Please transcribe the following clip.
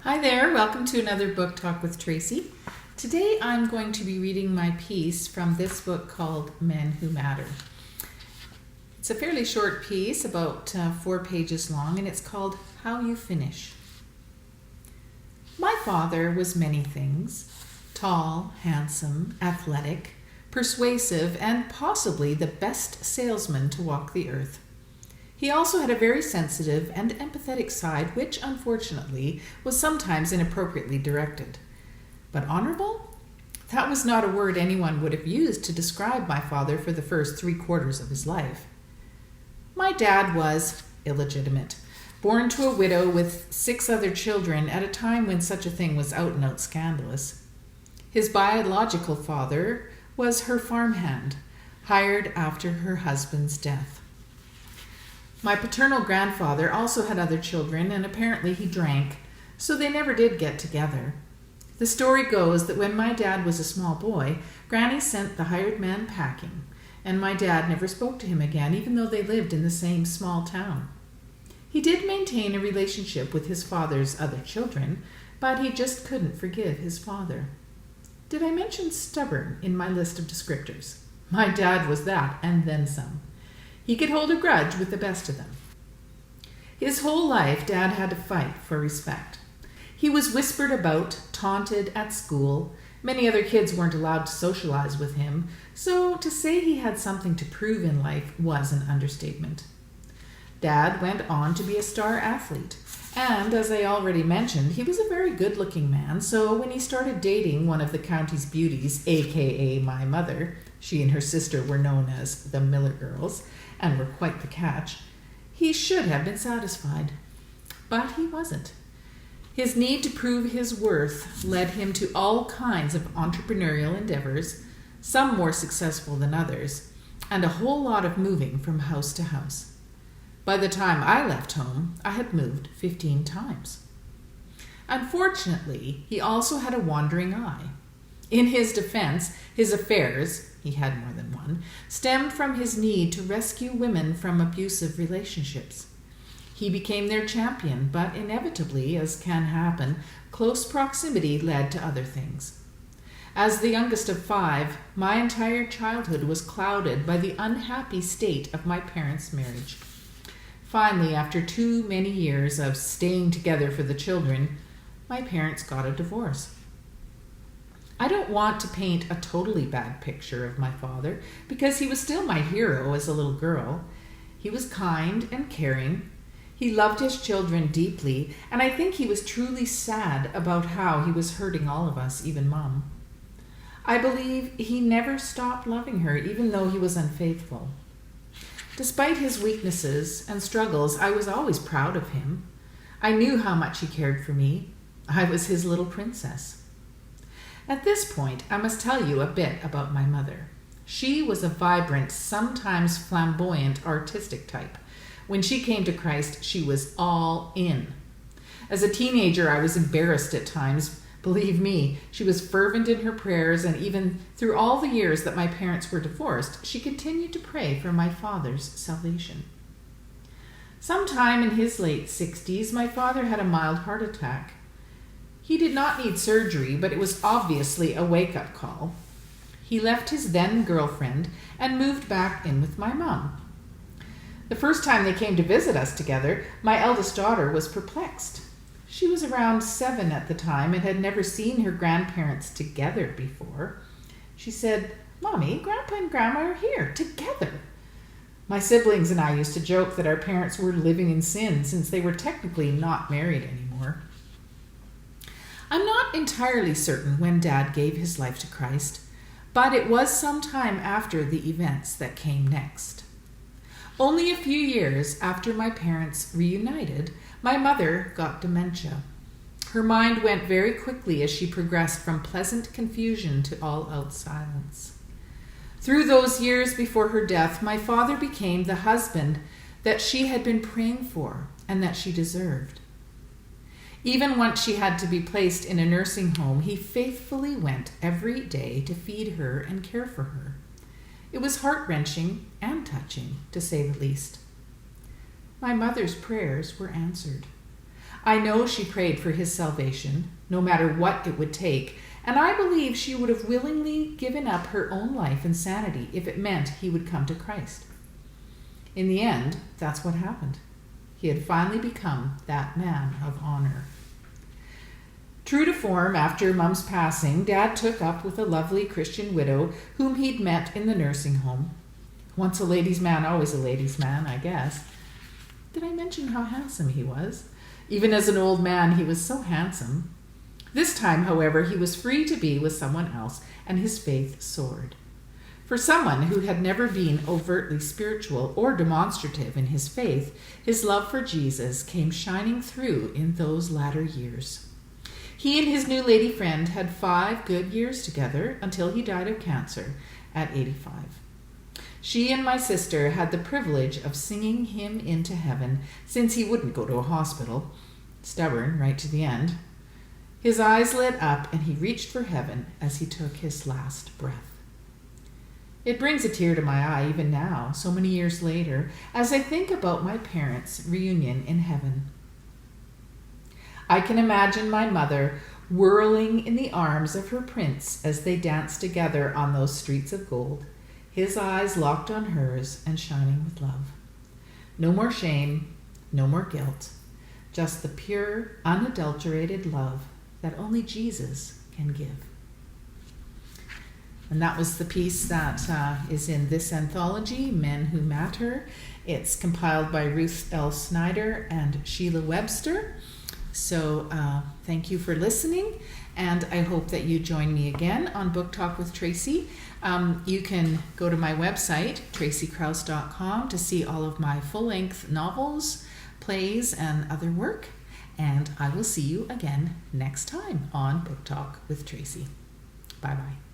Hi there, welcome to another Book Talk with Tracy. Today I'm going to be reading my piece from this book called Men Who Matter. It's a fairly short piece, about 4 pages long, and it's called How You Finish. My father was many things: tall, handsome, athletic, persuasive, and possibly the best salesman to walk the earth. He also had a very sensitive and empathetic side, which, unfortunately, was sometimes inappropriately directed. But honorable? That was not a word anyone would have used to describe my father for the first 3/4 of his life. My dad was illegitimate, born to a widow with 6 other children at a time when such a thing was out and out scandalous. His biological father was her farmhand, hired after her husband's death. My paternal grandfather also had other children, and apparently he drank, so they never did get together. The story goes that when my dad was a small boy, Granny sent the hired man packing, and my dad never spoke to him again, even though they lived in the same small town. He did maintain a relationship with his father's other children, but he just couldn't forgive his father. Did I mention stubborn in my list of descriptors? My dad was that, and then some. He could hold a grudge with the best of them. His whole life, Dad had to fight for respect. He was whispered about, taunted at school. Many other kids weren't allowed to socialize with him, so to say he had something to prove in life was an understatement. Dad went on to be a star athlete, and as I already mentioned, he was a very good-looking man, so when he started dating one of the county's beauties, aka my mother, she and her sister were known as the Miller Girls, and were quite the catch, he should have been satisfied. But he wasn't. His need to prove his worth led him to all kinds of entrepreneurial endeavors, some more successful than others, and a whole lot of moving from house to house. By the time I left home, I had moved 15 times. Unfortunately, he also had a wandering eye. In his defense, his affairs, he had more than one, stemmed from his need to rescue women from abusive relationships. He became their champion, but inevitably, as can happen, close proximity led to other things. As the youngest of 5, my entire childhood was clouded by the unhappy state of my parents' marriage. Finally, after too many years of staying together for the children, my parents got a divorce. I don't want to paint a totally bad picture of my father, because he was still my hero as a little girl. He was kind and caring. He loved his children deeply, and I think he was truly sad about how he was hurting all of us, even Mom. I believe he never stopped loving her, even though he was unfaithful. Despite his weaknesses and struggles, I was always proud of him. I knew how much he cared for me. I was his little princess. At this point, I must tell you a bit about my mother. She was a vibrant, sometimes flamboyant, artistic type. When she came to Christ, she was all in. As a teenager, I was embarrassed at times. Believe me, she was fervent in her prayers, and even through all the years that my parents were divorced, she continued to pray for my father's salvation. Sometime in his late 60s, my father had a mild heart attack. He did not need surgery, but it was obviously a wake-up call. He left his then-girlfriend and moved back in with my mom. The first time they came to visit us together, my eldest daughter was perplexed. She was around 7 at the time and had never seen her grandparents together before. She said, "Mommy, Grandpa and Grandma are here, together." My siblings and I used to joke that our parents were living in sin since they were technically not married anymore. I'm not entirely certain when Dad gave his life to Christ, but it was some time after the events that came next. Only a few years after my parents reunited, my mother got dementia. Her mind went very quickly as she progressed from pleasant confusion to all-out silence. Through those years before her death, my father became the husband that she had been praying for and that she deserved. Even once she had to be placed in a nursing home, he faithfully went every day to feed her and care for her. It was heart-wrenching and touching, to say the least. My mother's prayers were answered. I know she prayed for his salvation, no matter what it would take, and I believe she would have willingly given up her own life and sanity if it meant he would come to Christ. In the end, that's what happened. He had finally become that man of honor. True to form, after Mum's passing, Dad took up with a lovely Christian widow whom he'd met in the nursing home. Once a ladies' man, always a ladies' man, I guess. Did I mention how handsome he was? Even as an old man, he was so handsome. This time, however, he was free to be with someone else, and his faith soared. For someone who had never been overtly spiritual or demonstrative in his faith, his love for Jesus came shining through in those latter years. He and his new lady friend had 5 good years together until he died of cancer at 85. She and my sister had the privilege of singing him into heaven, since he wouldn't go to a hospital. Stubborn right to the end. His eyes lit up and he reached for heaven as he took his last breath. It brings a tear to my eye even now, so many years later, as I think about my parents' reunion in heaven. I can imagine my mother whirling in the arms of her prince as they danced together on those streets of gold, his eyes locked on hers and shining with love. No more shame, no more guilt, just the pure, unadulterated love that only Jesus can give. And that was the piece that is in this anthology, Men Who Matter. It's compiled by Ruth L. Snyder and Sheila Webster. So thank you for listening, and I hope that you join me again on Book Talk with Tracy. You can go to my website, tracykrause.com, to see all of my full-length novels, plays, and other work. And I will see you again next time on Book Talk with Tracy. Bye-bye.